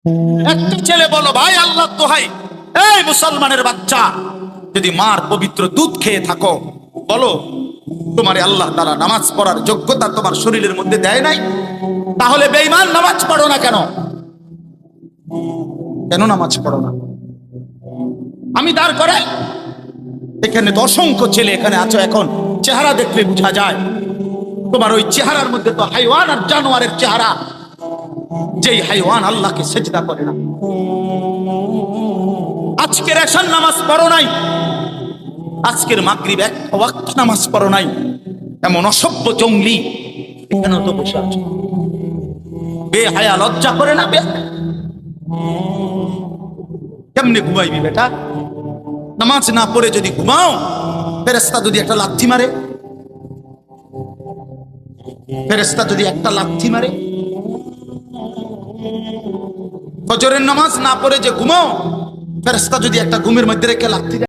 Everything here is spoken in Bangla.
একটা ছেলে বলো, ভাই আল্লাহ দোহাই, এই মুসলমানের বাচ্চা, যদি মার পবিত্র দুধ খেয়ে থাকো, বলো তোমারে আল্লাহ তাআলা নামাজ পড়ার যোগ্যতা তোমার শরীরের মধ্যে দেয় নাই? তাহলে বেঈমান নামাজ পড়ো না কেন? কেন নামাজ পড়ো না? আমি দাঁড় করাই, এখানে তো অসংখ্য ছেলে এখানে আছো, এখন চেহারা দেখলে বোঝা যায় তোমার ওই চেহারার মধ্যে তো হাইওয়ান আর জানোয়ারের চেহারা। যেই হাইওয়ান আল্লাহকে সেজদা করে না। আজকের এশার নামাজ পড়ো নাই, আজকের মাগরিব এক ওয়াক্ত নামাজ পড়ো নাই, এমন অসভ্য জঙ্গলি এখানে তো বসে আছো। বেহায়া, লজ্জা করে না? কেমনে ঘুমাইবি বেটা? নামাজ না পড়ে যদি ঘুমাও, ফেরেশতা যদি একটা লাথি মারে, ফেরেশতা যদি একটা লাথি মারে, ফজরের নামাজ না পড়ে যে ঘুমাও, ফেরেশতা যদি একটা ঘুমের মধ্যে রেখে লাথি দেয়।